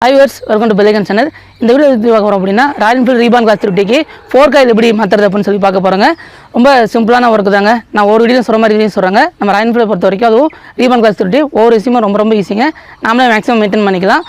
Hi viewers, welcome to Belagan channel. இந்த video எப்படி பார்க்க போறோம் அப்படினா ராயல் என்ஃபீல்ட் ரீபான் கிளாஸ் 3Dக்கு 4 காயில் எப்படி மாத்துறது அப்படினு சொல்லி பார்க்க போறோங்க. ரொம்ப சிம்பிளான வர்க் தாங்க. நான் ஒரு வீடியோல சொல்ற மாதிரி வீடியோ சொல்றேங்க. நம்ம ராயல் என்ஃபீல்ட் பொறுத்த வரைக்கும் அது ரீபான் கிளாஸ் 3D ஒவ்வொரு விஷயமும் ரொம்ப ஈஸிங்க. நாமளே மேக்ஸிமம் மெயின்टेन பண்ணிக்கலாம்.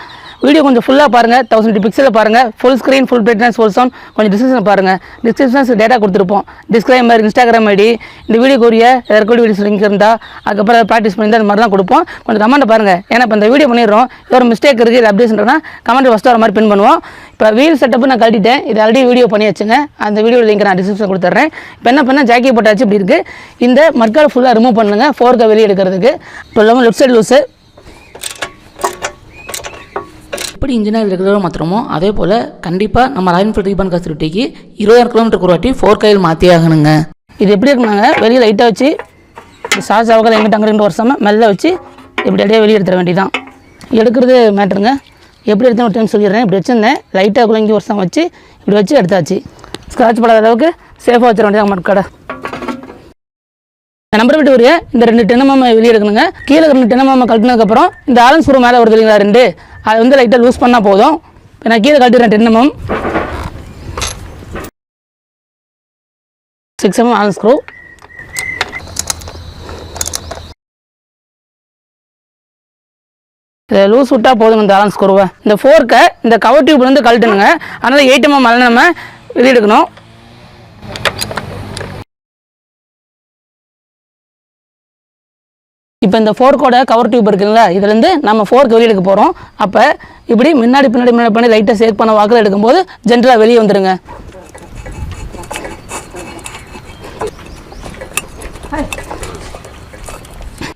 வீடியோ கொஞ்சம் ஃபுல்லா பாருங்க 1080 பிக்சல்ல பாருங்க full screen full brightness full sound கொஞ்சம் டிஸ்கிரிப்ஷன்ல பாருங்க டிஸ்கிரிப்ஷன்ல டேட்டா கொடுத்திருப்போம் டிஸ்க்ளைமர் இன்ஸ்டாகிராம் ஐடி இந்த வீடியோ கோரிய ரெக்கார்ட் வீடியோஸ் லிங்க் இருந்தா அதுக்கு அப்புறம் பிராக்டீஸ் பண்ணி அந்த மாதிரி தான் கொடுப்போம் கொஞ்சம் கமெண்ட் பாருங்க ஏன்னா இப்ப இந்த வீடியோ பண்ணிரோம் ஒரு மிஸ்டேக் இருக்கு இது அப்டேட்ன்றனா கமெண்ட் ஃபர்ஸ்ட் வர மாதிரி பின் பண்ணுவோம் இப்போ வீல் செட்டப் நான் கழட்டிட்டேன் இது ஆல்ரெடி வீடியோ பண்ணி வச்சுங்க அந்த வீடியோ லிங்க் நான் டிஸ்கிரிப்ஷன்ல கொடுத்துறேன் இப்போ என்ன பண்ணா ஜாக்கி போட்டாச்சு இப்படி இருக்கு இந்த மட்கால் ஃபுல்லா ரிமூவ் பண்ணுங்க ஃபோர்க்க வெளிய எடுக்கிறதுக்கு 12 லெஃப்ட் சைடு லூஸ் எப்படி இன்ஜினியர் ரெகுலராக மாற்றுறோமோ அதே போல் கண்டிப்பாக நம்ம ராயல் என்ஃபீல்ட் ரீபான் கிளாஸ் 3Dக்கு 20000 கிலோமீட்டருக்கு ஒரு வாட்டி 4 காயில் மாற்றியே ஆகணுங்க இது எப்படி இருக்குனாங்க வெளியே லைட்டாக வச்சு சார்ஜ் ஆகலை எங்கிட்ட அங்கே வருஷமாக மெல்ல வச்சு இப்படி அப்படியே வெளியே எடுத்துட வேண்டியதான் எடுக்கிறது மேட்ருங்க எப்படி எடுத்தேன் ஒரு டைம் சொல்லிடுறேன் இப்படி வச்சுருந்தேன் லைட்டாக குழங்கி வருஷம் வச்சு இப்படி வச்சு எடுத்தாச்சு ஸ்க்ராட்ச் படாத அளவுக்கு சேஃபாக வச்சிட வேண்டியதான் மட்காடை நம்பர் விட்டு வரைய இந்த 2 டென்னமாம வெளியே எடுக்கணுங்க கீழே 2 டென்னமாம கழட்டினதுக்கப்புறம் இந்த ஆலன் ஸ்க்ரூ மேலே வருது இல்லைங்களா 2 அதை வந்து லைட்டாக லூஸ் பண்ணால் போதும் இப்போ நான் கீழே கழட்டிடுறேன் 10 mm 6 mm ஆலன் ஸ்க்ரூ இதை லூஸ் விட்டால் போதுங்க இந்த ஆலன் ஸ்க்ரூவை இந்த ஃபோர்க்கை இந்த கவர் டியூப்லேருந்து கழட்டுங்க அதனால் 8 mm மேலே நம்ம வெளியே எடுக்கணும் இப்போ இந்த ஃபோர்க்கோட கவர் டியூப் இருக்குங்களா இதுலேருந்து நம்ம ஃபோர்க் வெளியே எடுக்க போகிறோம் அப்போ இப்படி முன்னாடி பண்ணி லைட்டாக சேக் பண்ண வாக்கில் எடுக்கும்போது ஜென்ரலாக வெளியே வந்துடுங்க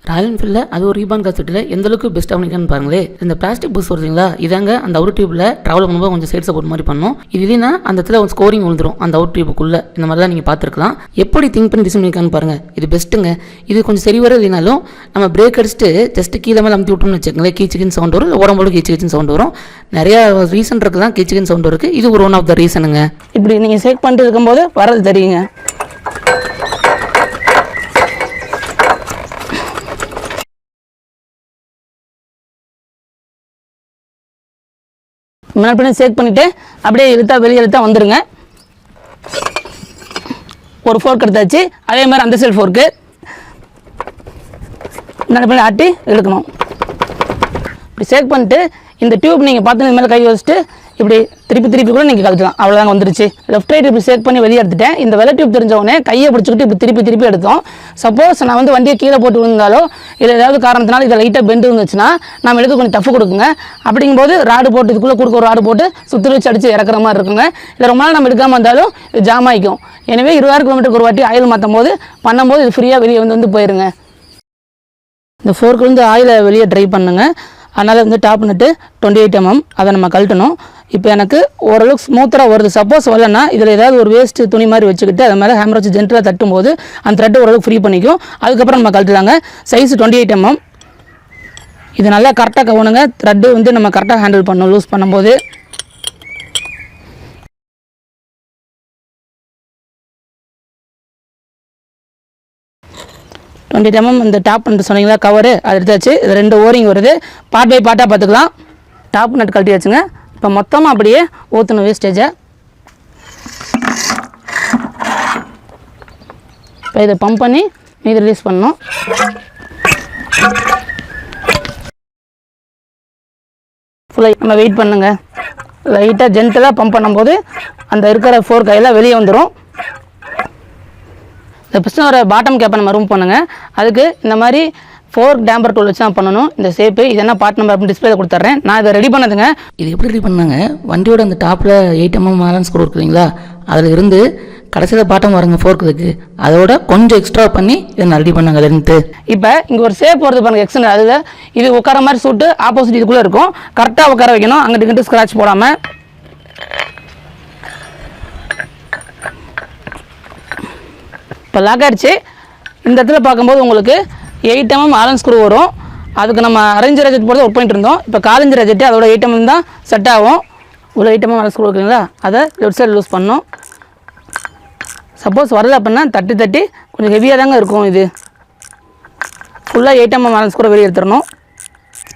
ராயல் என்ஃபீல்டில் அது ஒரு ரீபான் கிளாஸ் 3Dல எந்த அளவுக்கு பெஸ்ட்டாக பண்ணிக்கன்னு பாருங்களே இந்த பிளாஸ்டிக் பஸ் வருதுங்களா இதாங்க அந்த அவுட் டியூப்பில் ட்ராவல் பண்ணும்போது கொஞ்சம் சைட் சப்போர்ட் மாதிரி பண்ணும் இது இல்லைன்னா அந்த இடத்துல ஒரு ஸ்கோரிங் விழுந்துடும் அந்த அவுட் டியூப்புக்குள்ளே இந்த மாதிரிலாம் நீங்கள் பார்த்துருக்கலாம் எப்படி திங்க் பண்ணி டிசைன் பண்ணிக்கான்னு பாருங்கள் இது பெஸ்ட்டுங்க இது கொஞ்சம் சரி வர இல்லைனாலும் நம்ம பிரேக் அடிச்சுட்டு ஜஸ்ட் கீழே மேலே அமுத்தி விட்டோம்னு வச்சுக்கோங்களேன் கீச்சுக்கின்னு சவுண்ட் வரும் உடம்போட கீச்சுக்கின்னு சவுண்ட் வரும் நிறையா ரீசன் இருக்குது தான் கீச்சுக்கின்னு சவுண்ட் இருக்குது இது ஒரு ஒன் ஆஃப் த ரீசனுங்க இப்படி நீங்கள் சேக் பண்ணிட்டு இருக்கும்போது வரது தெரியுங்க முன்னாடி பண்ணி சேக் பண்ணிவிட்டு அப்படியே வெளியே இழுத்தா வந்துடுங்க ஒரு ஃபோர்க் எடுத்தாச்சு அதே மாதிரி அந்த சைடு ஃபோர்க்கு முன்னாடி பண்ணி ஆட்டி இழுக்கணும் இப்படி சேக் பண்ணிட்டு இந்த டியூப் நீங்கள் பார்த்து இந்த மேலே கை வச்சுட்டு இப்படி திருப்பி கூட நீங்கள் கழட்டலாம் அவ்வளோதாங்க வந்துருச்சு லெஃப்ட் ரைட் இப்படி சேக் பண்ணி வெளியே எடுத்துட்டேன் இந்த வெள்ளை டியூப் தெரிஞ்சவொடனே கையை பிடிச்சிக்கிட்டு இப்படி திருப்பி எடுத்தோம் சப்போஸ் நான் வந்து வண்டியை கீழே போட்டு விழுந்தாலோ இல்லை ஏதாவது காரணத்தினால இதை லைட்டாக பெண்டு இருந்துச்சுன்னா நம்ம எடுக்க கொஞ்சம் டஃப் கொடுக்குங்க அப்படிங்கும்போது ராடு போட்டு இதுக்குள்ளே கொடுக்க ஒரு ராடு போட்டு சுற்றி வச்சு அடித்து இறக்குற மாதிரி இருக்குங்க இல்லை ரொம்ப நாள் நம்ம எடுக்காமல் இருந்தாலும் இது ஜாம் ஆகிக்கும் எனவே 20000 கிலோமீட்டருக்கு ஒரு வாட்டி ஆயில் மாற்றும் போது பண்ணும்போது இது ஃப்ரீயாக வெளியே வந்து போயிருங்க இந்த ஃபோர்க்கு வந்து ஆயிலை வெளியே ட்ரை பண்ணுங்க அதனால் வந்து டாப் நட்டு 28 mm அதை நம்ம கழட்டணும் இப்போ எனக்கு ஓரளவுக்கு ஸ்மூத்தராக வருது சப்போஸ் வரலன்னா இதில் ஏதாவது ஒரு வேஸ்ட் துணி மாதிரி வச்சுக்கிட்டு அது மேலே ஹேமர் வச்சு ஜென்டலாக தட்டும் போது அந்த த்ரெட்டு ஓரளவுக்கு ஃப்ரீ பண்ணிக்கும் அதுக்கப்புறம் நம்ம கழட்டலாங்க சைஸ் 28 mm இது நல்லா கரெக்டாக கவனுங்க த்ரெட்டு வந்து நம்ம கரெக்டாக ஹேண்டில் பண்ணணும் லூஸ் பண்ணும்போது இந்த டாப் நட்டு சொன்னீங்களா கவரு அது எடுத்தாச்சு இது 2 ஓரிங் வருது பார்ட் பை பார்ட்டாக பார்த்துக்கலாம் டாப் நட்டு கழட்டியாச்சுங்க இப்போ மொத்தமாக அப்படியே ஊற்றணும் வேஸ்டேஜை இப்போ இதை பம்ப் பண்ணி மீது ரிலீஸ் பண்ணணும் ஃபுல்லாக நம்ம வெயிட் பண்ணுங்க லைட்டாக ஜென்டலாக பம்ப் பண்ணும்போது அந்த இருக்கிற ஃபோர் கையில் வெளியே வந்துடும் இந்த பிஸ்டனோட பாட்டம் கேப்பை நம்ம ரிமூவ் பண்ணுங்கள் அதுக்கு இந்த மாதிரி ஃபோர்க் டேம்பர் டூல் வச்சு தான் பண்ணணும் இந்த ஷேப்பு இது என்ன பார்ட் நம்பர் அப்படின்னு டிஸ்பிளேல கொடுத்துட்றேன் நான் இதை ரெடி பண்ணதுங்க இது எப்படி ரெடி பண்ணாங்க வண்டியோட அந்த டாப்பில் 8 mm ஆலன் ஸ்க்ரூ இருக்குங்களா அதில் இருந்து கடைசியில் பாட்டம் வருங்க ஃபோர்க்கு அதோட கொஞ்சம் எக்ஸ்ட்ரா பண்ணி இதை நான் ரெடி பண்ணாங்க லென்த்து இப்போ இங்கே ஒரு ஷேப் வருது பாருங்க எக்ஸ்டன் அதில் இது உட்கார மாதிரி சூட்டு ஆப்போசிட் இதுக்குள்ளே இருக்கும் கரெக்டாக உட்கார வைக்கணும் அங்கிட்டு இங்கிட்டு ஸ்க்ராட்ச் போடாமல் இப்போ லாக் ஆகிடுச்சு இந்த இடத்துல பார்க்கும்போது உங்களுக்கு 8 mm ஆலன் ஸ்க்ரூ வரும் அதுக்கு நம்ம அரேஞ்ச் ரெஜெட் போட்டு ஒர்க் பண்ணிட்டு இருந்தோம் இப்போ காலஞ்சு ரெஜெட்டு அதோட 8 mm தான் செட் ஆகும் ஒரு 8 mm ஆலன் ஸ்க்ரூ இருக்குங்களா அதை லெஃப்ட் சைடு லூஸ் பண்ணணும் சப்போஸ் வரல அப்படின்னா தட்டி கொஞ்சம் ஹெவியாக தாங்க இருக்கும் இது ஃபுல்லாக 8 mm ஆலன் ஸ்க்ரூ வெளியே எடுத்துடணும்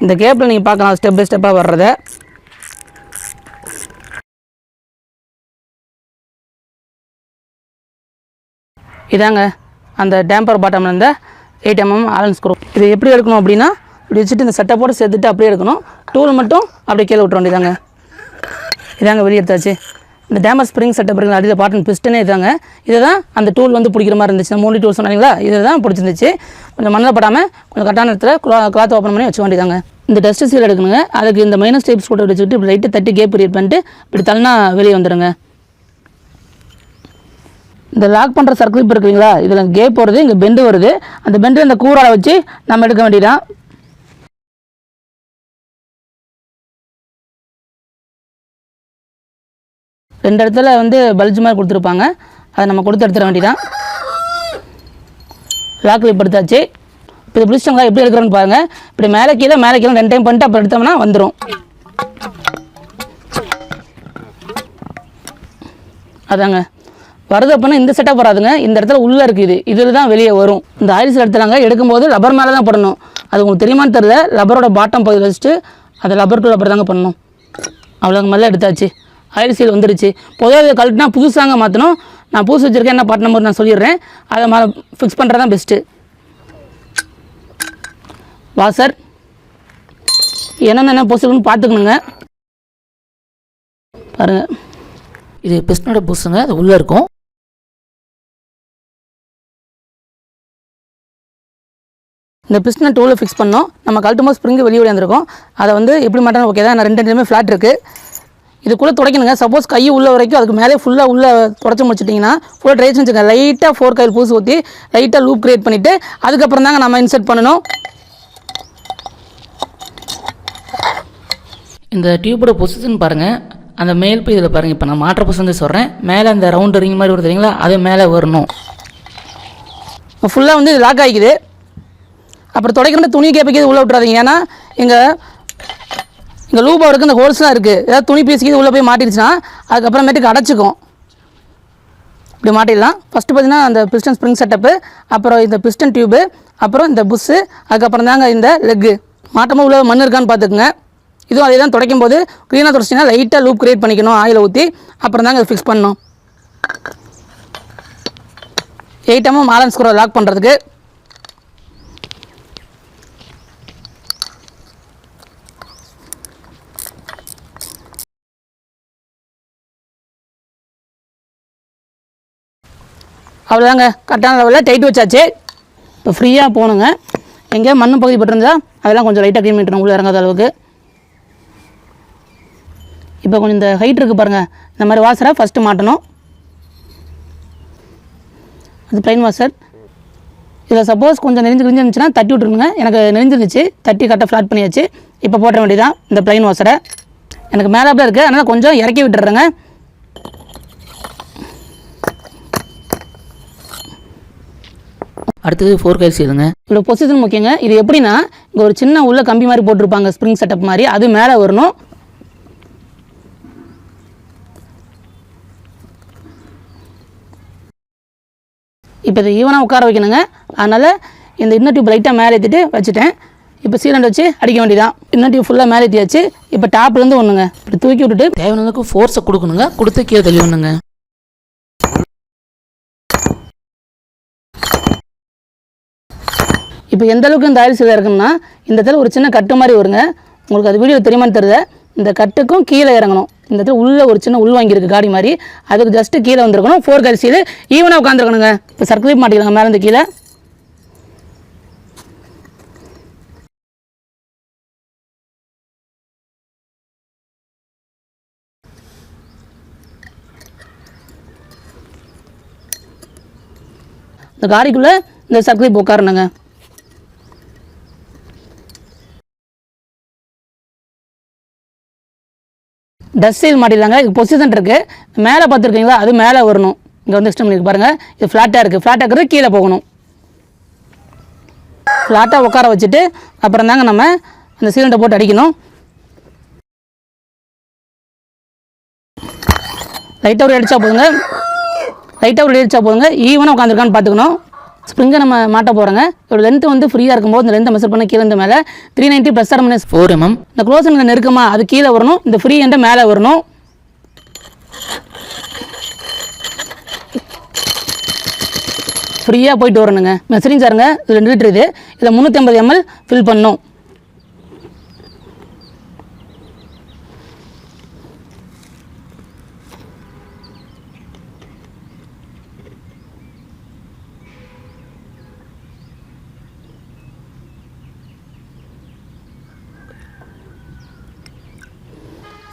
இந்த கேப்பில் நீங்கள் பார்க்கலாம் ஸ்டெப் பை ஸ்டெப்பாக வர்றதை இதாங்க அந்த டேம்பர் பாட்டமில் இருந்த 8 mm ஆலன் ஸ்க்ரூ. இது எப்படி எடுக்கணும் அப்படின்னா இப்படி வச்சுட்டு இந்த செட்டப்போடு சேர்த்துட்டு அப்படியே எடுக்கணும். டூல் மட்டும் அப்படியே கீழே விட்டுற வேண்டியதாங்க. இதாங்க வெளியே எடுத்தாச்சு. இந்த டேம்பர் ஸ்ப்ரிங் செட்டப் இருக்குங்க, அடியில் பாட்டன் பிஸ்டனே இதாங்க. இதை தான் அந்த டூல் வந்து பிடிக்கிற மாதிரி இருந்துச்சு. இந்த 3 டூல் சொன்னீங்களா, இதை தான் பிடிச்சிருந்துச்சு. கொஞ்சம் மண்ணில் படாமல் கொஞ்சம் கரெக்டான இடத்துல கிளாத் ஓப்பன் பண்ணி வச்சுக்க வேண்டியதாங்க. இந்த டஸ்ட் சீல் எடுக்கணுங்க. அதுக்கு இந்த மைனஸ் டைப்ஸ் போட்டு வச்சுக்கிட்டு இப்படி லைட்டு தட்டி கேப் கிரியேட் பண்ணிட்டு இப்படி தள்ளினா வெளியே வந்துடுங்க. இந்த லாக் பண்ணுற சர்க்கிள் இருக்குங்களா, இதில் கேப் வருது, இங்கே பெண்டு வருது. அந்த பெண்டு இந்த கூரால வச்சு நம்ம எடுக்க வேண்டியதான். ரெண்டு இடத்துல வந்து பல்ஜ் மாதிரி கொடுத்துருப்பாங்க, அதை நம்ம கொடுத்து எடுத்துட வேண்டியதான். லாக் கிளிப் எடுத்தாச்சு. இப்போ இது பிடிச்சிட்டோங்களா, எப்படி எடுக்கிறோன்னு பாருங்கள். இப்படி மேலே கீழே 2 டைம் பண்ணிட்டு அப்புறம் எடுத்தோம்னா வந்துடும். அதாங்க வருது அப்படின்னா இந்த செட்டப் வராதுங்க. இந்த இடத்துல உள்ளே இருக்குது, இதில் தான் வெளியே வரும். இந்த ஆயில் சீல் எடுத்துலாங்க எடுக்கும்போது ரப்பர் மேலே தான் போடணும். அது உங்களுக்கு தெரியுமான்னு தெரியல. ரப்பரோட பாட்டம் பகுதி வச்சுட்டு அதை ரப்பர் டு ரப்பர் தாங்க பண்ணணும். அவ்வளோ மேலே எடுத்தாச்சு. ஆயில் சீல் வந்துடுச்சு. பொதுவாக இதை கழட்டினா புதுசாங்க மாற்றணும். நான் புதுசு வச்சுருக்கேன், என்ன பாட் நம்பர் நான் சொல்லிடுறேன். அதை ஃபிக்ஸ் பண்ணுறது தான் பெஸ்ட்டு. வாசர் என்னென்ன பொசுக்குன்னு பார்த்துக்கணுங்க. பாருங்கள், இது பிஸ்டனோட புஷுங்க, அது உள்ளே இருக்கும். இந்த பிஸ்டன் டூலில் ஃபிக்ஸ் பண்ணோம். நம்ம கழட்டும் போது ஸ்ப்ரிங்கு வெளியே வந்திருக்கும். அதை வந்து எப்படி மாட்டோம் ஓகே தான். நான் 2 டைமே ஃப்ளாட் இருக்குது. இதுக்குள்ளே துடைக்கணுங்க. சப்போஸ் கை உள்ள வரைக்கும் அதுக்கு மேலே ஃபுல்லாக உள்ளே துடைச்சி முடிச்சிட்டிங்கன்னா ஃபுல்லாக ட்ரைஸ் வச்சுக்கோங்க. லைட்டாக 4 காயில் பூசி ஊற்றி லைட்டாக லூப் க்ரியேட் பண்ணிவிட்டு அதுக்கப்புறம் தாங்க நம்ம இன்சர்ட் பண்ணணும். இந்த டியூபோட பொசிஷன் பாருங்கள். அந்த மேல் போய் இதில் பாருங்கள். இப்போ நான் மாற்ற பொசிஷன் சொல்கிறேன். மேலே அந்த ரவுண்டு ரிங் மாதிரி வருது தெரியுங்களா, அது மேலே வரணும். ஃபுல்லாக வந்து இது லாக் ஆகிக்குது. அப்புறம் துடைக்கிற துணி கேப்பிக்கு உள்ளே விட்றாதீங்க. ஏன்னா இங்கே லூப் இருக்குது, இந்த ஹோல்ஸ்லாம் இருக்குது. ஏதாவது துணி பீஸுக்கு உள்ளே போய் மாட்டிடுச்சுன்னா அதுக்கப்புறமேட்டுக்கு அடைச்சிக்கும். இப்படி மாட்டிடலாம். ஃபஸ்ட்டு பார்த்தீங்கன்னா அந்த பிஸ்டன் ஸ்ப்ரிங் செட்டப்பு, அப்புறம் இந்த பிஸ்டன் டியூபு, அப்புறம் இந்த புஷ்ஷு, அதுக்கப்புறம் தாங்க இந்த லெக்கு. மாட்டமாக உள்ள மண் இருக்கான்னு பார்த்துக்குங்க. இதுவும் அதே தான். துடைக்கும் போது க்ளீனாக துடைச்சிங்கன்னா லைட்டாக லூப் க்ரியேட் பண்ணிக்கணும் ஆயில் ஊற்றி. அப்புறம் தாங்க அதை ஃபிக்ஸ் பண்ணணும். 8 mm ஆலன் ஸ்க்ரூ லாக் பண்ணுறதுக்கு. அவ்வளோதாங்க, கரெக்டான லெவலில் டைட் வச்சாச்சு. இப்போ ஃப்ரீயாக போகணுங்க. எங்கேயா மண் பகுதி பட்டிருந்தா அதெல்லாம் கொஞ்சம் லைட்டாக க்ளீன் பண்ணிட்டணும், உள்ளே இறங்காத அளவுக்கு. இப்போ கொஞ்சம் இந்த ஹைட் இருக்குது பாருங்கள், இந்த மாதிரி வாசரை ஃபஸ்ட்டு மாட்டணும். அது ப்ளைன் வாசர். இதில் சப்போஸ் கொஞ்சம் நெறிஞ்சிருந்துச்சுன்னா தட்டி விட்டுருங்க. எனக்கு நெறிஞ்சிருந்துச்சு, தட்டி கரெக்டாக ஃப்ளாட் பண்ணியாச்சு. இப்போ போட்ட வேண்டியதான் இந்த ப்ளைன் வாசரை. எனக்கு மேலாப்பில் இருக்குது, அதனால் கொஞ்சம் இறக்கி விட்டுறேங்க. அடுத்தது 4 காயில் சீலுங்க. இதோட பொசிஷன் முக்கியங்க. இது எப்படின்னா இங்கே ஒரு சின்ன உள்ள கம்பி மாதிரி போட்டிருப்பாங்க, ஸ்ப்ரிங் செட்டப் மாதிரி, அது மேலே வரணும். இப்போ இதை ஈவனாக உட்கார வைக்கணுங்க. அதனால் இந்த இன்னர் டியூப் லைட்டாக மேலே ஏற்றிட்டு வச்சுட்டேன். இப்போ சீலண்ட் வச்சு அடிக்க வேண்டியதான். இன்னர் டியூப் ஃபுல்லாக மேலே ஏற்றியாச்சு. இப்போ டாப்லேருந்து ஒன்றுங்க இப்படி தூக்கி விட்டுட்டு தேவையானதுக்கு ஃபோர்ஸை கொடுக்கணுங்க. கொடுத்து கீழே தள்ளி ஒன்றுங்க. இப்போ எந்த அளவுக்கு இந்த ஆயில் சீலாக இருக்குன்னா இந்த இடத்துல ஒரு சின்ன கட்டு மாதிரி வருங்க. உங்களுக்கு அது வீடியோ தெரியுமான்னு தெரியல. இந்த கட்டுக்கும் கீழே இறங்கணும். இந்த இடத்துல உள்ளே ஒரு சின்ன உள் வாங்கியிருக்கு காடி மாதிரி, அதுக்கு ஜஸ்ட்டு கீழே வந்துருக்கணும். 4 காயில் சீல் ஈவனாக உட்காந்துருக்கணுங்க. இப்போ சர்க்கிள் மாட்டிக்கலாங்க மேலே இருந்து கீழே. இந்த காடிக்குள்ளே இந்த சர்க்கிள் உட்காரணுங்க. டஸ்ட் சீல் மாட்டிடலாங்க. இது பொசிஷன் இருக்குது. மேலே பார்த்துருக்கீங்களா, அது மேலே வரணும். இங்கே வந்து எக்ஸ்டம் பண்ணிருக்கு பாருங்கள். இது ஃப்ளாட்டாக இருக்குது. ஃப்ளாட்டாக இருக்கிறது கீழே போகணும். ஃப்ளாட்டாக உட்கார வச்சுட்டு அப்புறம் தாங்க நம்ம அந்த சீலண்டை போட்டு அடிக்கணும். லைட்டாக ஒரு அடித்தா போதுங்க. ஈவனாக உட்காந்துருக்கான்னு பார்த்துக்கணும். ஸ்ப்ரிங்கை நம்ம மாட்ட போகிறோங்க. ஒரு லென்த்து வந்து ஃப்ரீயாக இருக்கும்போது இந்த லென்த்தை மெஷர் பண்ண கீழே இந்த மேலே 390 + 4 mm. இந்த க்ளோஸ் எண்ட் நெருக்கமாக அது கீழே வரணும். இந்த ஃப்ரீ எண்டை மேலே வரணும். ஃப்ரீயாக போயிட்டு வரணுங்க. மெசரிங் சாருங்க 2 லிட்டர் இது. இதை 350 ml ஃபில் பண்ணணும்.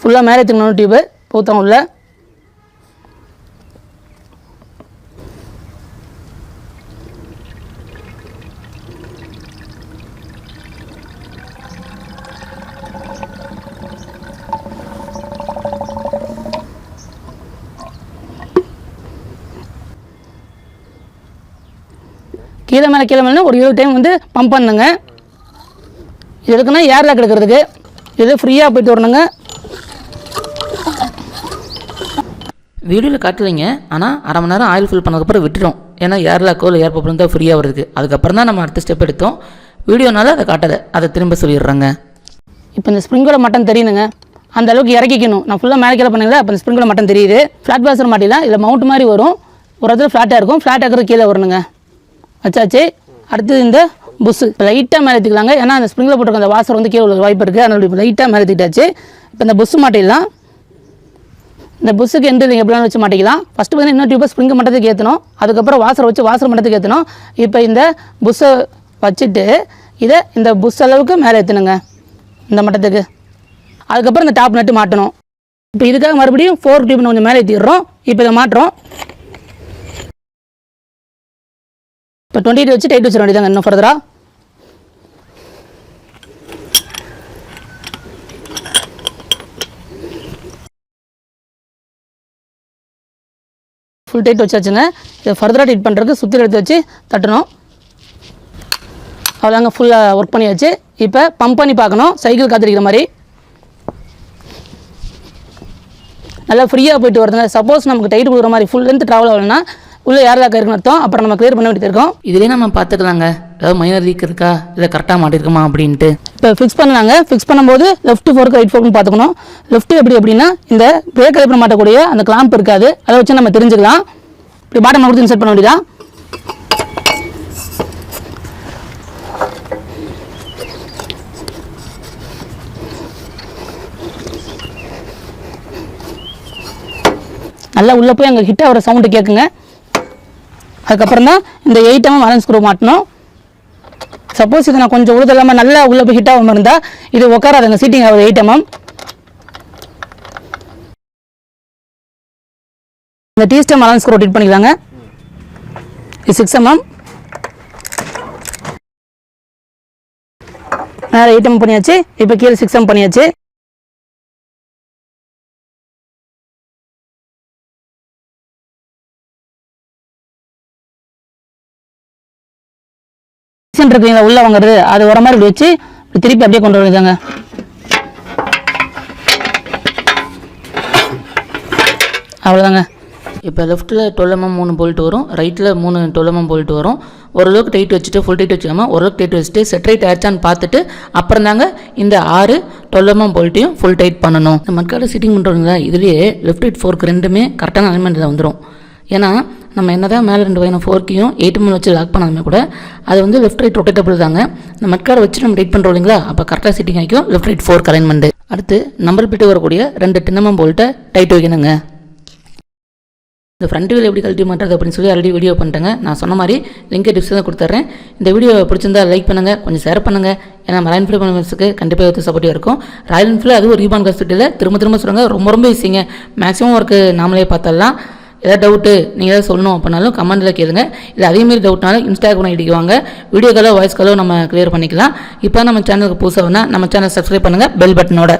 ஃபுல்லாக மேலே எடுத்துக்கணும் டியூபு ஊற்றணும் உள்ள. கீழே மேலே ஒரு 20 டைம் வந்து பம்ப் பண்ணுங்க. இது எதுக்குன்னா ஏர் லாக் எடுக்கிறதுக்கு. இது ஃப்ரீயாக போயிட்டு வரணுங்க. வீடியோவில் காட்டலைங்க, ஆனால் அரை மணி நேரம் ஆயில் ஃபில் பண்ணதுக்கப்புறம் விட்டுட்டோம். ஏன்னா ஏர் லாக்கோ இல்லை ஏர் பம்பும் தான் ஃப்ரீயாக வருது. அதுக்கப்புறம் தான் நம்ம அடுத்த ஸ்டெப் எடுத்தோம். வீடியோனால அதை காட்டலை, அதை திரும்ப சொல்லிடுறாங்க. இப்போ இந்த ஸ்ப்ரிங்கோட மட்டன் தெரியணுங்க, அந்த அளவுக்கு இறக்கிக்கணும். நான் ஃபுல்லாக மேலே கீழே பண்ணீங்களா, அப்போ இந்த ஸ்ப்ரிங்கோட மட்டன் தெரியுது. ஃப்ளாட் பாசர் மாட்டிலாம் இல்லை மவுண்ட் மாதிரி வரும். ஒரு இடத்துல ஃப்ளாட்டாக இருக்கும், ஃப்ளாட் ஆகிறது கீழே வரணுங்க. வச்சாச்சு. அடுத்தது இந்த புஷ்ஷு இப்போ லைட்டாக மேலே எடுத்துக்கலாங்க. ஏன்னா அந்த ஸ்ப்ரிங்கில் போட்டிருக்க அந்த வாசர் வந்து கீழே உள்ள வாய்ப்பு இருக்குது. அதனால இப்போ லைட்டாக மேலே எடுத்துக்கிட்டாச்சு. இப்போ இந்த புஷ்ஷு மாட்டிடலாம். இந்த புஷ்ஷுக்கு எண்டு நீங்கள் எப்படிலாம் வச்சு மாட்டிக்கலாம். ஃபஸ்ட்டு பார்த்தீங்கன்னா இன்னொரு டியூப்பை ஸ்ப்ரிங்கு மட்டத்துக்கு ஏற்றணும். அதுக்கப்புறம் வாசரை வச்சு வாசர் மட்டத்துக்கு ஏற்றணும். இப்போ இந்த புஷ்ஷை வச்சுட்டு இதை இந்த புஷ் அளவுக்கு மேலே ஏற்றணுங்க இந்த மட்டத்துக்கு. அதுக்கப்புறம் இந்த டாப் நட்டு மாட்டணும். இப்போ இதுக்காக மறுபடியும் 4 டியூப் கொஞ்சம் மேலே ஏற்றிடுறோம். இப்போ இதை மாட்டுறோம். இப்போ 28 வச்சு டைட் வச்சிட வேண்டியதாங்க. இன்னும் ஃபர்தராக ஃபுல் டைட் வச்சாச்சுங்க. இதை ஃபர்தராக டைட் பண்ணுறதுக்கு சுற்றி எடுத்து வச்சு தட்டணும். அவ்வளோதாங்க, ஃபுல்லாக ஒர்க் பண்ணியாச்சு. இப்போ பம்ப் பண்ணி பார்க்கணும், சைக்கிள் காத்திருக்கிற மாதிரி நல்லா ஃப்ரீயாக போயிட்டு வருதுங்க. சப்போஸ் நமக்கு டைட் கொடுக்குற மாதிரி ஃபுல் லென்த் ட்ராவல் ஆகலைன்னா உள்ளே ஏர் லாக் இருக்குன்னு அர்த்தம். அப்புறம் நம்ம கிளியர் பண்ண வேண்டியது இருக்கும். இதுலேயே நம்ம பார்த்துக்கலாங்க, ஏதாவது மைனர் லீக் இருக்கா இல்லை கரெக்டாக மாட்டிருக்குமா அப்படின்ட்டு. இப்போ ஃபிக்ஸ் பண்ணலாங்க. ஃபிக்ஸ் பண்ணும்போது லெஃப்ட் ஃபோர்க்கு ரைட் ஃபோர்க்குன்னு பார்த்துக்கணும். லெஃப்ட் எப்படி அப்படின்னா இந்த பிரேக் அலைப்பில் மாட்டக்கூடிய அந்த கிளாம்ப் இருக்காது, அதை வச்சு நம்ம தெரிஞ்சுக்கலாம். இப்படி பாட்டம் கொடுத்து இன்சர்ட் பண்ண வேண்டியதான். நல்லா உள்ளே போய் அங்கே ஹிட் ஆகிற சவுண்டு கேட்குங்க. அதுக்கப்புறம் தான் இந்த 8mm அலன் ஸ்க்ரூ மாட்டணும். சப்போஸ் இது நான் கொஞ்சம் உழுது இல்லாமல் நல்லா உள்ளே போய் ஹிட் ஆகாமல் இருந்தால் இது உட்காராதுங்க, சீட்டிங் ஆகுது 8mm. இந்த டீஸ்டம் அலன் ஸ்க்ரூ ஹிட் பண்ணிக்கலாங்க. இது 6mm. மேலே 8mm பண்ணியாச்சு. இப்போ கீழே 6mm பண்ணியாச்சு. இருக்குங்களா உள்ள வாங்குறது, அது வர மாதிரி இப்படி வச்சு திருப்பி அப்படியே கொண்டு வருதாங்க. அவ்வளோதாங்க. இப்போ லெஃப்ட்டில் 12mm 3 போல்ட் வரும், ரைட்டில் 3 12mm போல்ட் வரும். ஓரளவுக்கு டைட் வச்சுட்டு ஃபுல் டைட் வச்சுக்காமல் ஓரளவுக்கு டைட் வச்சுட்டு செட்ரைட் ஆச்சான்னு பார்த்துட்டு அப்புறம் தாங்க இந்த 6 12mm போல்ட்டையும் ஃபுல் டைட் பண்ணணும். இந்த மட்காடு சிட்டிங் பண்ணுறவங்களா இதுலேயே லெஃப்ட் ரைட் ஃபோர்க் ரெண்டுமே கரெக்டான அலைன்மெண்ட்டில் வந்துடும். ஏன்னா நம்ம என்ன தான் மேலே 2 வகையான ஃபோர்க்கையும் 8mm வச்சு லாக் பண்ணாலுமே கூட அது வந்து லெஃப்ட் ரைட் ரொட்டேட்டபிள் தாங்க. இந்த மட்காடை வச்சு நம்ம டைட் பண்ணுறோம் இல்லைங்களா, அப்போ கரெக்டாக சிட்டிங் ஆகிக்கும் லெஃப்ட் ரைட் ஃபோர்க் அலைன்மெண்ட். அடுத்து நம்பர் பிட்டு வரக்கூடிய 2 10mm போல்ட்டை டைட் வைக்கணுங்க. இந்த ஃப்ரண்ட் வீல் எப்படி கழட்டி மாட்டுறது அப்படின்னு சொல்லி ஆல்ரெடி வீடியோ பண்ணிட்டேங்க. நான் சொன்ன மாதிரி லிங்க் டிஸ்கிரிப்ஷனில் கொடுத்துட்றேன். இந்த வீடியோ பிடிச்சிருந்தா லைக் பண்ணுங்கள், கொஞ்சம் ஷேர் பண்ணுங்கள். ஏன்னா ராயல் என்ஃபீல்டு பண்ணுறதுக்கு கண்டிப்பாக வந்து சப்போர்ட்டிவாக இருக்கும். ராயல் என்ஃபீல்டு அதுவும் ரீபான் காஸ்பிட்டலில் திரும்ப சொல்லுங்க, ரொம்ப ஈஸிங்க. மேக்ஸிமம் ஒர்க்கு நாமளே பார்த்தரலாம். ஏதாவது டவுட்டு நீங்கள் ஏதாவது சொல்லணும் அப்படின்னாலும் கமெண்ட்டில் கேளுங்க. இல்லை அதேமாரி டவுட்னாலும் இன்ஸ்டாகிராம் ஐடிக்கு வாங்க, வீடியோ காலோ வாய்ஸ் காலோ நம்ம கிளியர் பண்ணிக்கலாம். இப்போ நம்ம சேனலுக்கு புதுசாக வேணால் நம்ம சேனல் சப்ஸ்கிரைப் பண்ணுங்கள் பெல் பட்டனோட.